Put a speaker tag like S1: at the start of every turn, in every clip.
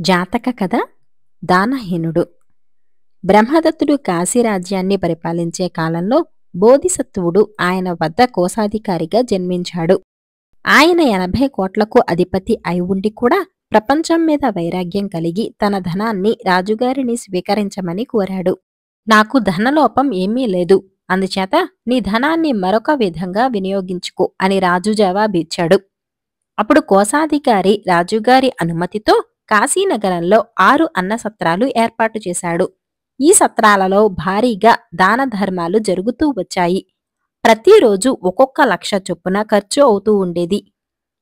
S1: జాతక కథ దానహీనుడు. బ్రహ్మదత్తుడు కాశీరాజ్యాన్ని పరిపాలించే కాలంలో బోధిసత్వుడు ఆయన వద్ద కోశాధికారిగా జన్మించాడు. ఆయన 80 కోట్లకు అధిపతి అయి ఉండి కూడా ప్రపంచం మీద వైరాగ్యం కలిగి తన ధనాన్ని రాజుగారిని స్వీకరించమని కోరాడు. నాకు ధనలోపం ఏమీ లేదు, అందుచేత నీ ధనాన్ని మరొక విధంగా వినియోగించుకో అని రాజు జవాబిచ్చాడు. అప్పుడు కోశాధికారి రాజుగారి అనుమతితో కాశీనగరంలో 6 అన్నసత్రాలు ఏర్పాటు చేశాడు. ఈ సత్రాలలో భారీగా దాన ధర్మాలు జరుగుతూ వచ్చాయి. ప్రతిరోజు ఒక్కొక్క 1,00,000 చొప్పున ఖర్చు అవుతూ ఉండేది.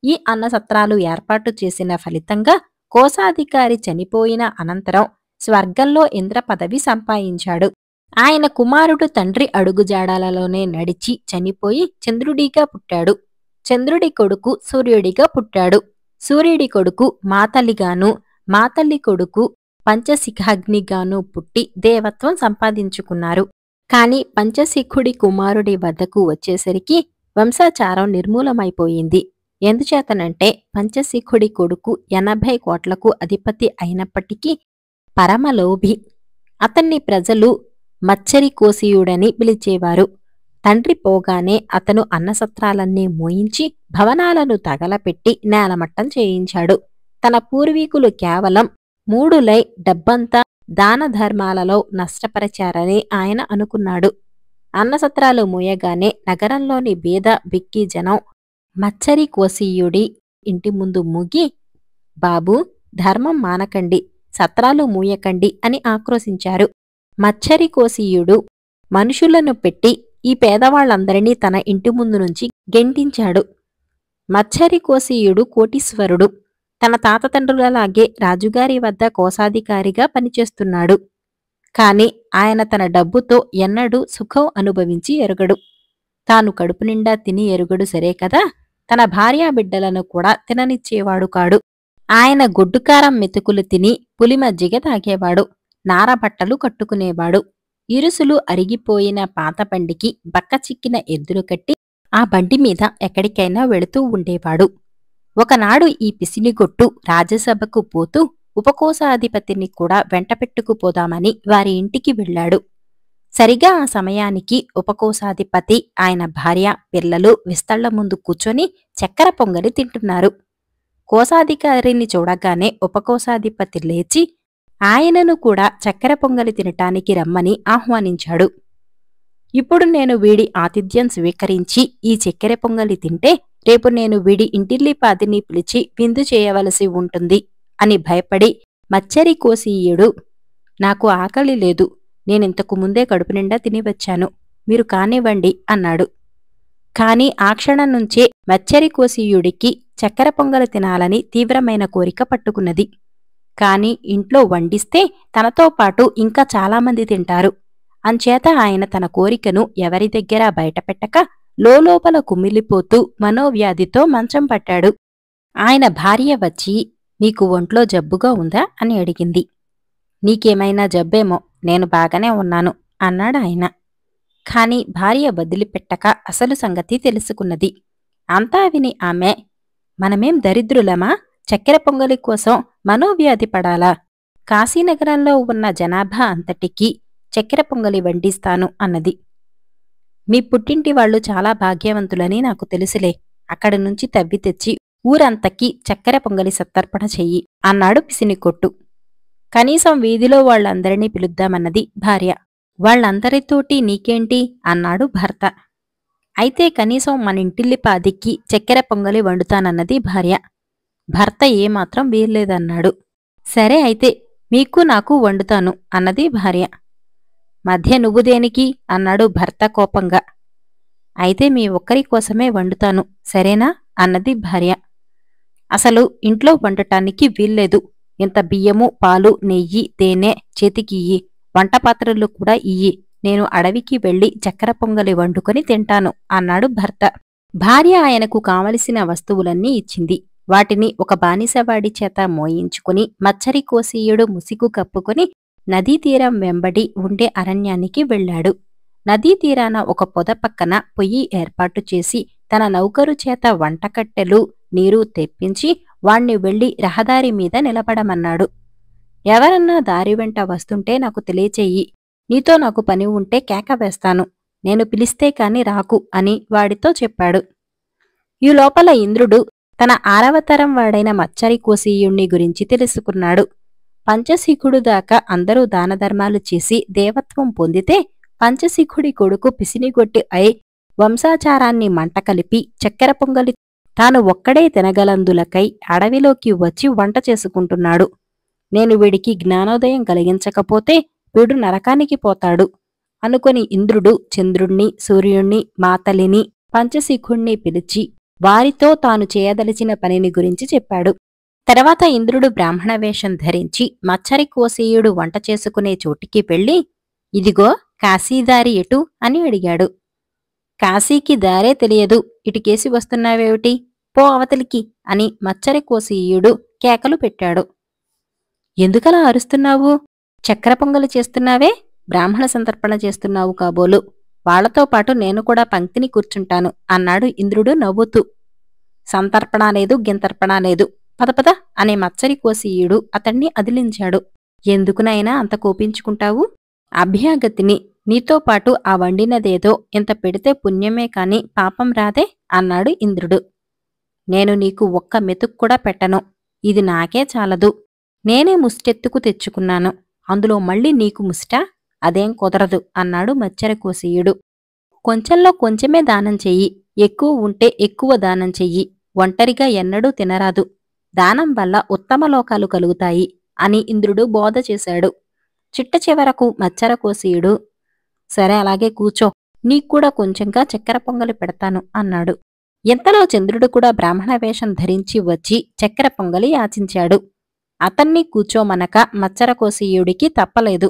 S1: ఈ అన్నసత్రాలు ఏర్పాటు చేసిన ఫలితంగా కోశాధికారి చనిపోయిన అనంతరం స్వర్గంలో ఇంద్ర పదవి సంపాదించాడు. ఆయన కుమారుడు తండ్రి అడుగుజాడలలోనే నడిచి చనిపోయి చంద్రుడిగా పుట్టాడు. చంద్రుడి కొడుకు సూర్యుడిగా పుట్టాడు. సూర్యుడి కొడుకు మాతలిగాను, మాతల్లి కొడుకు పంచశిఖాగ్నిగాను పుట్టి దేవత్వం సంపాదించుకున్నారు. కాని పంచశిఖుడి కుమారుడి వద్దకు వచ్చేసరికి వంశాచారం నిర్మూలమైపోయింది. ఎందుచేతనంటే పంచశిఖుడి కొడుకు 80 కోట్లకు అధిపతి అయినప్పటికీ పరమలోభి. అతన్ని ప్రజలు మచ్చరికోశీయుడని పిలిచేవారు. తండ్రి పోగానే అతను అన్నసత్రాలన్నీ మోయించి భవనాలను తగలపెట్టి నేలమట్టం చేయించాడు. తన పూర్వీకులు కేవలం 3 లై డబ్బంతా దాన ధర్మాలలో నష్టపరిచారని ఆయన అనుకున్నాడు. అన్నసత్రాలు మూయగానే నగరంలోని బీద బిక్కి జనం మచ్చరికోశీయుడి ఇంటి ముందు మూగి, బాబూ, ధర్మం మానకండి, సత్రాలు మూయకండి అని ఆక్రోశించారు. మచ్చరికోశీయుడు మనుషులను పెట్టి ఈ పేదవాళ్లందరినీ తన ఇంటి ముందు నుంచి గెంటించాడు. మచ్చరికోశీయుడు కోటీశ్వరుడు. తన తాతతండ్రులలాగే రాజుగారి వద్ద కోశాధికారిగా పనిచేస్తున్నాడు. కాని ఆయన తన డబ్బుతో ఎన్నడూ సుఖం అనుభవించి ఎరుగడు. తాను కడుపు నిండా తిని ఎరుగడు సరే కదా, తన భార్యాబిడ్డలను కూడా తిననిచ్చేవాడు కాడు. ఆయన గొడ్డుకారం మెతుకులు తిని పులిమజ్జిగ తాగేవాడు. నారబట్టలు కట్టుకునేవాడు. ఇరుసులు అరిగిపోయిన పాత బండికి బక్క చిక్కిన ఎద్దును కట్టి ఆ బండి మీద ఎక్కడికైనా వెళుతూ ఉండేవాడు. ఒకనాడు ఈ పిసినిగొట్టు రాజ్యసభకు పోతూ ఉపకోశాధిపతిని కూడా వెంటపెట్టుకుపోదామని వారి ఇంటికి వెళ్ళాడు. సరిగా ఆ సమయానికి ఉపకోశాధిపతి, ఆయన భార్య, పిల్లలు విస్తళ్ల ముందు కూర్చొని చక్కెర పొంగలి తింటున్నారు. కోశాధికారిని చూడగానే ఉపకోశాధిపతి లేచి ఆయనను కూడా చక్కెర పొంగలి తినటానికి రమ్మని ఆహ్వానించాడు. ఇప్పుడు నేను వీడి ఆతిథ్యం స్వీకరించి ఈ చక్కెర పొంగలి తింటే రేపు నేను వీడి ఇంటిల్లిపాదిని పిలిచి విందు చేయవలసి ఉంటుంది అని భయపడి మచ్చరికోశీయుడు, నాకు ఆకలి లేదు, నేనింతకు ముందే కడుపు నిండా తినివచ్చాను, మీరు కానివ్వండి అన్నాడు. కాని ఆ క్షణం నుంచే మచ్చరికోశీయుడికి చక్కెర పొంగలి తినాలని తీవ్రమైన కోరిక పట్టుకున్నది. కాని ఇంట్లో వండిస్తే తనతో పాటు ఇంకా చాలామంది తింటారు. అంచేత ఆయన తన కోరికను ఎవరి దగ్గర బయటపెట్టక లోలోపల కుమిలిపోతూ మనోవ్యాధితో మంచం పట్టాడు. ఆయన భార్య వచ్చి, నీకు ఒంట్లో జబ్బుగా ఉందా అని అడిగింది. నీకేమైనా జబ్బేమో, నేను బాగానే ఉన్నాను అన్నాడాయన. కాని భార్య వదిలిపెట్టక అసలు సంగతి తెలుసుకున్నది. అంతా విని ఆమె, మనమేం దరిద్రులమా, చక్కెర పొంగలి కోసం మనోవ్యాధి పడాలా? కాశీనగరంలో ఉన్న జనాభా అంతటికీ చక్కెర పొంగలి వండిస్తాను అన్నది. మీ పుట్టింటి వాళ్లు చాలా భాగ్యవంతులని నాకు తెలుసులే, అక్కడి నుంచి తవ్వి తెచ్చి ఊరంతకీ చక్కెర పొంగలి సత్తర్పణ చెయ్యి అన్నాడు పిసినికొట్టు. కనీసం వీధిలో వాళ్లందరినీ పిలుద్దామన్నది భార్య. వాళ్లందరితోటి నీకేంటి అన్నాడు భర్త. అయితే కనీసం మన ఇంటిల్లిపాదికి చక్కెర పొంగలి వండుతానన్నది భార్య. భర్త ఏమాత్రం వీల్లేదన్నాడు. సరే అయితే మీకు నాకు వండుతాను అన్నది భార్య. మధ్య నువ్వు దేనికి అన్నాడు భర్త కోపంగా. అయితే మీ ఒక్కరి కోసమే వండుతాను సరేనా అన్నది భార్య. అసలు ఇంట్లో వండటానికి వీల్లేదు. ఇంత బియ్యము, పాలు, నెయ్యి, తేనె చేతికియ్యి, వంటపాత్రలు కూడా ఇయ్యి, నేను అడవికి వెళ్లి చక్కెర పొంగలి వండుకొని తింటాను అన్నాడు భర్త. భార్య ఆయనకు కావలసిన వస్తువులన్నీ ఇచ్చింది. వాటిని ఒక బానిసవాడి చేత మోయించుకుని మచ్చరికోశీయుడు ముసిగు కప్పుకొని నదీతీరం వెంబడి ఉండే అరణ్యానికి వెళ్లాడు. నదీతీరాన ఒక పొద పక్కన పొయ్యి ఏర్పాటు చేసి తన నౌకరు చేత వంటకట్టెలు, నీరు తెప్పించి వాణ్ణి వెళ్లి రహదారి మీద నిలబడమన్నాడు. ఎవరన్నా దారి వెంట వస్తుంటే నాకు తెలియచెయ్యి. నీతో నాకు పని ఉంటే కేక వేస్తాను. నేను పిలిస్తే కాని రాకు అని వాడితో చెప్పాడు. ఈ లోపల ఇంద్రుడు తన 6వ తరం వాడైన మచ్చరికోశీయుణ్ణి గురించి తెలుసుకున్నాడు. పంచశిఖుడు దాకా అందరూ దానధర్మాలు చేసి దేవత్వం పొందితే పంచశిఖుడి కొడుకు పిసినిగొట్టి అయి వంశాచారాన్ని మంటకలిపి చక్కెర పొంగలి తాను ఒక్కడే తినగలందులకై అడవిలోకి వచ్చి వంట చేసుకుంటున్నాడు. నేను వీడికి జ్ఞానోదయం కలిగించకపోతే వీడు నరకానికి పోతాడు అనుకొని ఇంద్రుడు చంద్రుణ్ణి, సూర్యుణ్ణి, మాతలిని, పంచశిఖుణ్ణి పిలిచి వారితో తాను చేయదలిచిన పనిని గురించి చెప్పాడు. తర్వాత ఇంద్రుడు బ్రాహ్మణ వేషం ధరించి మచ్చరికోశీయుడు వంట చేసుకునే చోటికి వెళ్ళి, ఇదిగో కాశీదారి ఎటు అని అడిగాడు. కాశీకి దారే తెలియదు, ఇటుకేసి వస్తున్నావేమిటి? పో అవతలికి అని మచ్చరికోశీయుడు కేకలు పెట్టాడు. ఎందుకలా అరుస్తున్నావు? చక్కెర పొంగలి చేస్తున్నావే, బ్రాహ్మణ సంతర్పణ చేస్తున్నావు కాబోలు. వాళ్లతో పాటు నేను కూడా పంక్తిని కూర్చుంటాను అన్నాడు ఇంద్రుడు నవ్వుతూ. సంతర్పణ లేదు, గింతర్పణ లేదు, పదపద అనే మచ్చరికోశీయుడు అతణ్ణి అదిలించాడు. ఎందుకునైనా అంత కోపించుకుంటావు? అభ్యాగతిని, నీతో పాటు ఆ వండినదేదో ఇంత పెడితే పుణ్యమే కాని పాపం రాదే అన్నాడు ఇంద్రుడు. నేను నీకు ఒక్క మెతుక్కూడా పెట్టను, ఇది నాకే చాలదు. నేనే ముష్టెత్తుకు తెచ్చుకున్నాను, అందులో మళ్ళీ నీకు ముష్టా? అదేం కుదరదు అన్నాడు మచ్చరికోశీయుడు. కొంచెంలో కొంచెమే దానం చెయ్యి, ఎక్కువ ఉంటే ఎక్కువ దానం చెయ్యి. ఒంటరిగా ఎన్నడూ తినరాదు. దానం వల్ల ఉత్తమ లోకాలు కలుగుతాయి అని ఇంద్రుడు బోధ చేశాడు. చిట్ట చివరకు మచ్చరకోశీయుడు, సరే అలాగే కూచో, నీక్కూడా కొంచెంగా చక్కెర పొంగలి పెడతాను అన్నాడు. ఇంతలో చంద్రుడు కూడా బ్రాహ్మణ వేషం ధరించి వచ్చి చక్కెర పొంగలి యాచించాడు. అతన్ని కూచోమనక మచ్చరకోశీయుడికి తప్పలేదు.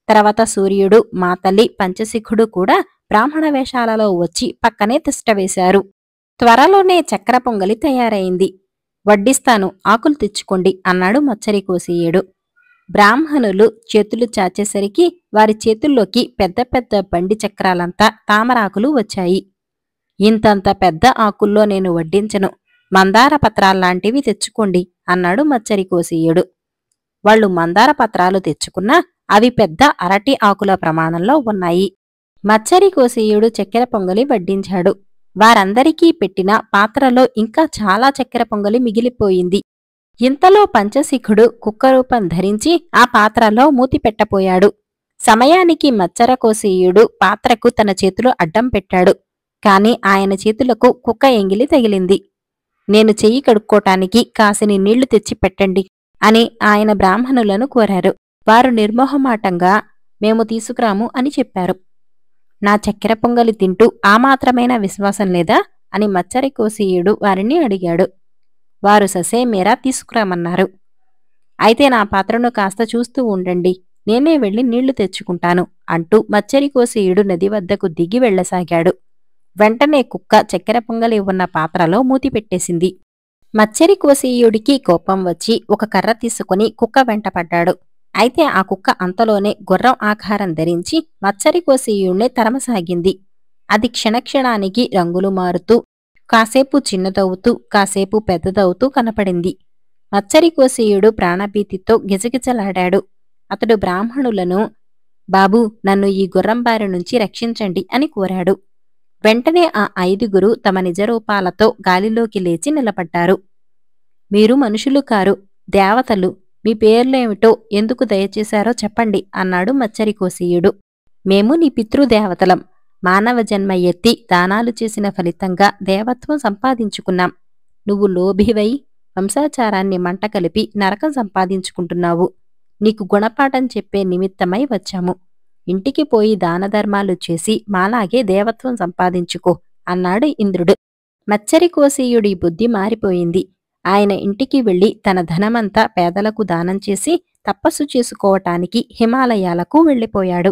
S1: తర్వాత సూర్యుడు, మాతల్లి, పంచశిఖుడు కూడా బ్రాహ్మణ వేషాలలో వచ్చి పక్కనే తిష్టవేశారు. త్వరలోనే చక్కెర పొంగలి తయారైంది. వడ్డిస్తాను, ఆకులు తెచ్చుకోండి అన్నాడు మచ్చరికోశీయుడు. బ్రాహ్మణులు చేతులు చాచేసరికి వారి చేతుల్లోకి పెద్ద పెద్ద బండి చక్రాలంతా తామరాకులు వచ్చాయి. ఇంతంత పెద్ద ఆకుల్లో నేను వడ్డించను, మందార పత్రాల్లాంటివి తెచ్చుకోండి అన్నాడు మచ్చరికోశీయుడు. వాళ్లు మందార పత్రాలు తెచ్చుకున్నా అవి పెద్ద అరటి ఆకుల ప్రమాణంలో ఉన్నాయి. మచ్చరికోశీయుడు చక్కెర పొంగలి వడ్డించాడు. వారందరికీ పెట్టిన పాత్రలో ఇంకా చాలా చక్కెర పొంగలి మిగిలిపోయింది. ఇంతలో పంచశిఖుడు కుక్కరూపం ధరించి ఆ పాత్రలో మూతి పెట్టపోయాడు. సమయానికి మచ్చరకోశీయుడు పాత్రకు తన చేతులు అడ్డం పెట్టాడు. కాని ఆయన చేతులకు కుక్క ఎంగిలి తగిలింది. నేను చెయ్యి కడుక్కోటానికి కాసిని నీళ్లు తెచ్చి పెట్టండి అని ఆయన బ్రాహ్మణులను కోరారు. వారు నిర్మోహమాటంగా మేము తీసుకురాము అని చెప్పారు. నా చక్కెర పొంగలి తింటూ ఆ మాత్రమైన విశ్వాసం లేదా అని మచ్చరికోశీయుడు వారిని అడిగాడు. వారు ససేమేరా తీసుకురామన్నారు. అయితే నా పాత్రను కాస్త చూస్తూ ఉండండి, నేనే వెళ్లి నీళ్లు తెచ్చుకుంటాను అంటూ మచ్చరికోశీయుడు నది వద్దకు దిగి వెళ్లసాగాడు. వెంటనే కుక్క చక్కెర పొంగలి ఉన్న పాత్రలో మూతి పెట్టేసింది. మచ్చరికోశీయుడికి కోపం వచ్చి ఒక కర్ర తీసుకుని కుక్క వెంటపడ్డాడు. అయితే ఆ కుక్క అంతలోనే గుర్రం ఆకారం ధరించి మచ్చరికోశీయుణ్ణి తరమసాగింది. అది క్షణక్షణానికి రంగులు మారుతూ కాసేపు చిన్నదవుతూ కాసేపు పెద్దదవుతూ కనపడింది. మచ్చరికోశీయుడు ప్రాణభీతితో గిజగిజలాడాడు. అతడు బ్రాహ్మణులను, బాబూ, నన్ను ఈ గుర్రం బారి నుంచి రక్షించండి అని కోరాడు. వెంటనే ఆ 5గురు తమ నిజరూపాలతో గాలిలోకి లేచి నిలబడ్డారు. మీరు మనుషులు కారు, దేవతలు. మీ పేర్లేమిటో, ఎందుకు దయచేశారో చెప్పండి అన్నాడు మచ్చరికోశీయుడు. మేము నీ పితృదేవతలం. మానవ జన్మ ఎత్తి దానాలు చేసిన ఫలితంగా దేవత్వం సంపాదించుకున్నాం. నువ్వు లోభివై వంశాచారాన్ని మంట కలిపి నరకం సంపాదించుకుంటున్నావు. నీకు గుణపాఠం చెప్పే నిమిత్తమై వచ్చాము. ఇంటికి పోయి దానధర్మాలు చేసి మాలాగే దేవత్వం సంపాదించుకో అన్నాడు ఇంద్రుడు. మచ్చరికోశీయుడి బుద్ధి మారిపోయింది. ఆయన ఇంటికి వెళ్లి తన ధనమంతా పేదలకు దానం చేసి తపస్సు చేసుకోవటానికి హిమాలయాలకు వెళ్లిపోయాడు.